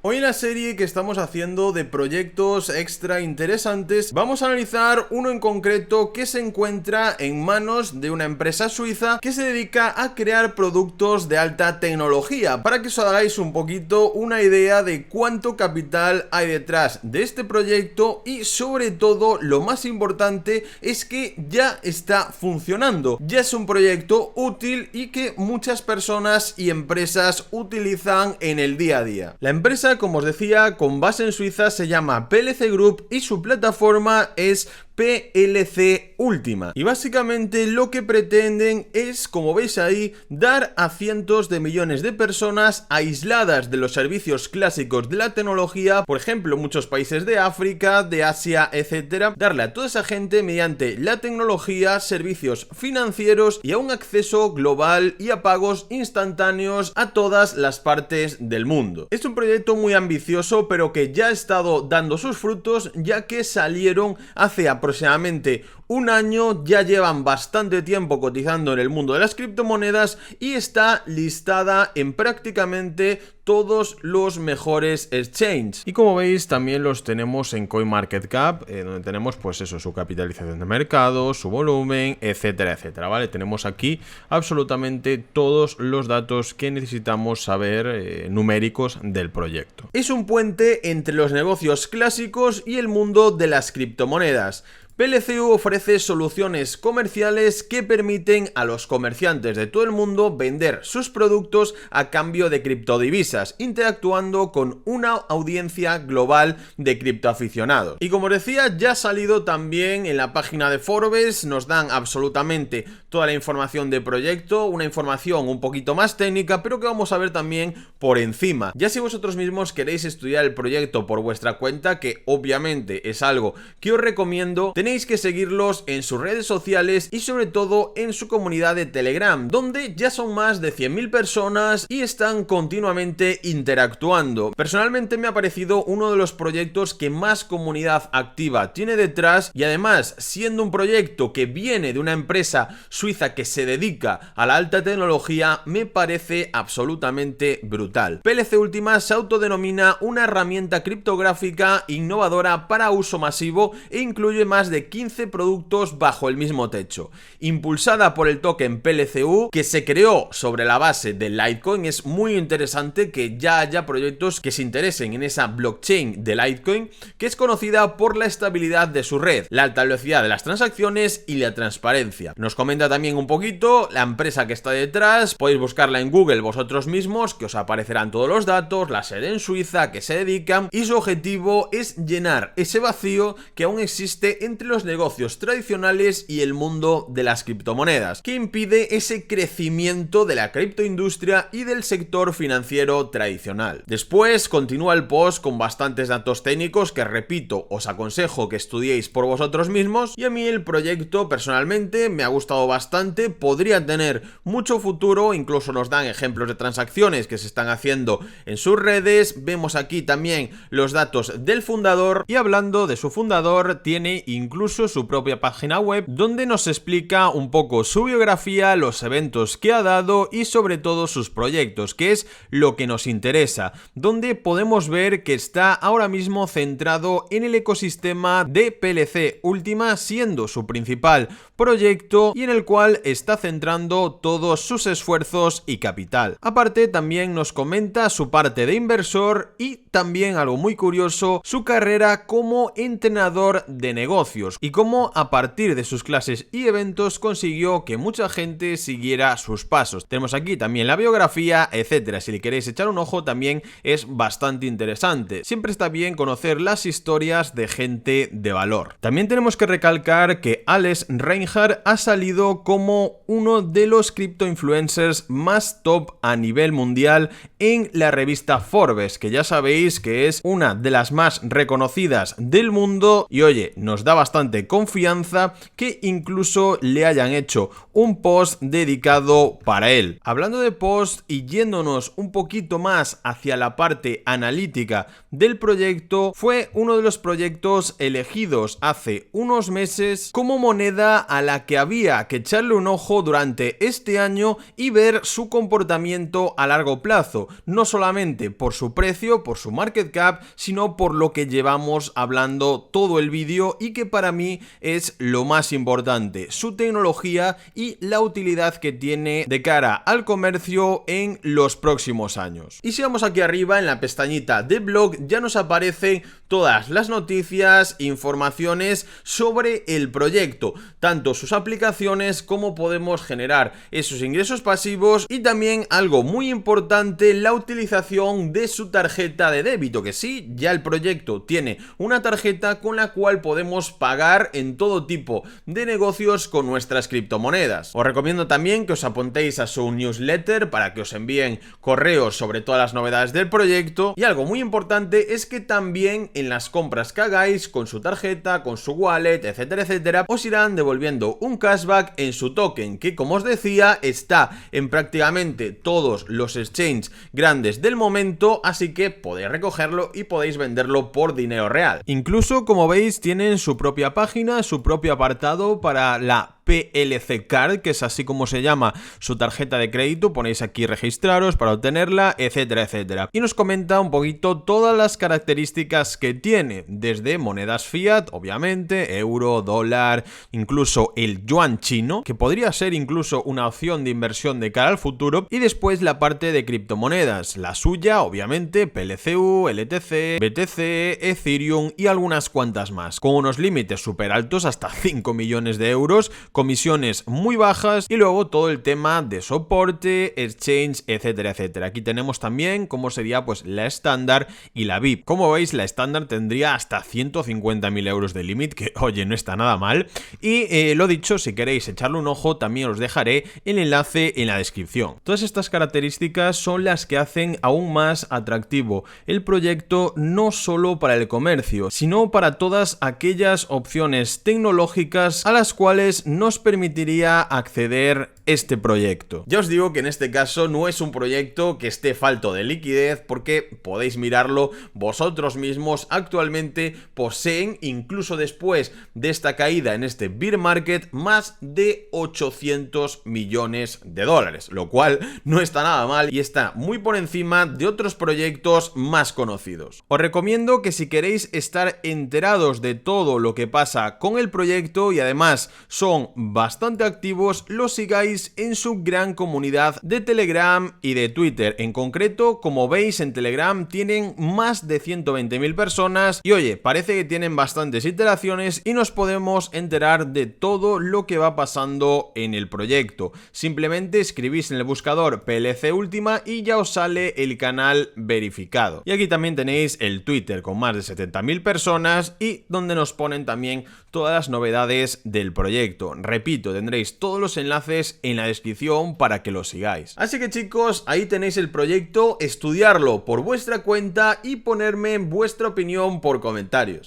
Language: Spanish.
Hoy en la serie que estamos haciendo de proyectos extra interesantes, vamos a analizar uno en concreto que se encuentra en manos de una empresa suiza que se dedica a crear productos de alta tecnología, para que os hagáis un poquito una idea de cuánto capital hay detrás de este proyecto y sobre todo lo más importante es que ya está funcionando, ya es un proyecto útil y que muchas personas y empresas utilizan en el día a día. La empresa, como os decía, con base en Suiza se llama PLC Group y su plataforma es PLC Ultima. Y básicamente lo que pretenden es, como veis ahí, dar a cientos de millones de personas aisladas de los servicios clásicos de la tecnología, por ejemplo, muchos países de África, de Asia, etcétera, darle a toda esa gente mediante la tecnología, servicios financieros y a un acceso global y a pagos instantáneos a todas las partes del mundo. Es un proyecto muy ambicioso, pero que ya ha estado dando sus frutos, ya que salieron hace aproximadamente un año, ya llevan bastante tiempo cotizando en el mundo de las criptomonedas y está listada en prácticamente todos los mejores exchanges. Y como veis, también los tenemos en CoinMarketCap, donde tenemos pues eso, su capitalización de mercado, su volumen, etcétera, etcétera, ¿vale? Tenemos aquí absolutamente todos los datos que necesitamos saber numéricos del proyecto. Es un puente entre los negocios clásicos y el mundo de las criptomonedas. PLCU ofrece soluciones comerciales que permiten a los comerciantes de todo el mundo vender sus productos a cambio de criptodivisas, interactuando con una audiencia global de criptoaficionados. Y como decía, ya ha salido también en la página de Forbes, nos dan absolutamente toda la información del proyecto, una información un poquito más técnica, pero que vamos a ver también por encima. Ya si vosotros mismos queréis estudiar el proyecto por vuestra cuenta, que obviamente es algo que os recomiendo, tenéis que seguirlos en sus redes sociales y sobre todo en su comunidad de Telegram, donde ya son más de 100.000 personas y están continuamente interactuando. Personalmente me ha parecido uno de los proyectos que más comunidad activa tiene detrás y además, siendo un proyecto que viene de una empresa suiza que se dedica a la alta tecnología, me parece absolutamente brutal. PLC Ultima se autodenomina una herramienta criptográfica innovadora para uso masivo e incluye más de 15 productos bajo el mismo techo. Impulsada por el token PLCU, que se creó sobre la base de Litecoin, es muy interesante que ya haya proyectos que se interesen en esa blockchain de Litecoin, que es conocida por la estabilidad de su red, la alta velocidad de las transacciones y la transparencia. Nos comenta también un poquito la empresa que está detrás, podéis buscarla en Google vosotros mismos, que os aparecerán todos los datos, la sede en Suiza, a qué se dedican, y su objetivo es llenar ese vacío que aún existe entre los negocios tradicionales y el mundo de las criptomonedas, que impide ese crecimiento de la criptoindustria y del sector financiero tradicional. Después continúa el post con bastantes datos técnicos que, repito, os aconsejo que estudiéis por vosotros mismos, y a mí el proyecto personalmente me ha gustado bastante, podría tener mucho futuro, incluso nos dan ejemplos de transacciones que se están haciendo en sus redes, vemos aquí también los datos del fundador y hablando de su fundador, tiene incluso su propia página web donde nos explica un poco su biografía, los eventos que ha dado y sobre todo sus proyectos, que es lo que nos interesa, donde podemos ver que está ahora mismo centrado en el ecosistema de PLC Ultima, siendo su principal proyecto y en el cual está centrando todos sus esfuerzos y capital. Aparte, también nos comenta su parte de inversor y también, algo muy curioso, su carrera como entrenador de negocios y cómo a partir de sus clases y eventos consiguió que mucha gente siguiera sus pasos. Tenemos aquí también la biografía, etcétera. Si le queréis echar un ojo, también es bastante interesante. Siempre está bien conocer las historias de gente de valor. También tenemos que recalcar que Alex Reinhardt ha salido como uno de los cripto influencers más top a nivel mundial en la revista Forbes, que ya sabéis que es una de las más reconocidas del mundo y oye, nos da bastante bastante confianza que incluso le hayan hecho un post dedicado para él. Hablando de post y yéndonos un poquito más hacia la parte analítica del proyecto, fue uno de los proyectos elegidos hace unos meses como moneda a la que había que echarle un ojo durante este año y ver su comportamiento a largo plazo, no solamente por su precio, por su market cap, sino por lo que llevamos hablando todo el vídeo y que para mí es lo más importante, su tecnología y la utilidad que tiene de cara al comercio en los próximos años. Y si vamos aquí arriba en la pestañita de blog, ya nos aparecen todas las noticias, informaciones sobre el proyecto, tanto sus aplicaciones como podemos generar esos ingresos pasivos y también algo muy importante, la utilización de su tarjeta de débito, que sí, ya el proyecto tiene una tarjeta con la cual podemos pagar en todo tipo de negocios con nuestras criptomonedas. Os recomiendo también que os apuntéis a su newsletter para que os envíen correos sobre todas las novedades del proyecto, y algo muy importante es que también en las compras que hagáis con su tarjeta, con su wallet, etcétera, etcétera, os irán devolviendo un cashback en su token, que como os decía está en prácticamente todos los exchanges grandes del momento, así que podéis recogerlo y podéis venderlo por dinero real. Incluso, como veis, tienen su propia página, su propio apartado para la PLC Card, que es así como se llama su tarjeta de crédito. Ponéis aquí registraros para obtenerla, etcétera, etcétera. Y nos comenta un poquito todas las características que tiene, desde monedas fiat, obviamente, euro, dólar, incluso el yuan chino, que podría ser incluso una opción de inversión de cara al futuro, y después la parte de criptomonedas, la suya, obviamente, PLCU, LTC, BTC, Ethereum y algunas cuantas más, con unos límites súper altos, hasta 5 millones de euros, comisiones muy bajas y luego todo el tema de soporte, exchange, etcétera, etcétera. Aquí tenemos también cómo sería pues la estándar y la VIP. Como veis, la estándar tendría hasta 150.000 euros de límite, que oye, no está nada mal. Y lo dicho, si queréis echarle un ojo, también os dejaré el enlace en la descripción. Todas estas características son las que hacen aún más atractivo el proyecto, no solo para el comercio, sino para todas aquellas opciones tecnológicas a las cuales nos permitiría acceder este proyecto. Ya os digo que en este caso no es un proyecto que esté falto de liquidez, porque podéis mirarlo vosotros mismos. Actualmente poseen, incluso después de esta caída en este bear market, más de 800 millones de dólares, lo cual no está nada mal y está muy por encima de otros proyectos más conocidos. Os recomiendo que si queréis estar enterados de todo lo que pasa con el proyecto, y además son bastante activos, lo sigáis en su gran comunidad de Telegram y de Twitter. En concreto, como veis, en Telegram tienen más de 120.000 personas y oye, parece que tienen bastantes iteraciones y nos podemos enterar de todo lo que va pasando en el proyecto. Simplemente escribís en el buscador PLC Última y ya os sale el canal verificado. Y aquí también tenéis el Twitter con más de 70.000 personas y donde nos ponen también todas las novedades del proyecto. Repito, tendréis todos los enlaces en la descripción para que lo sigáis. Así que chicos, ahí tenéis el proyecto, estudiarlo por vuestra cuenta y ponerme vuestra opinión por comentarios.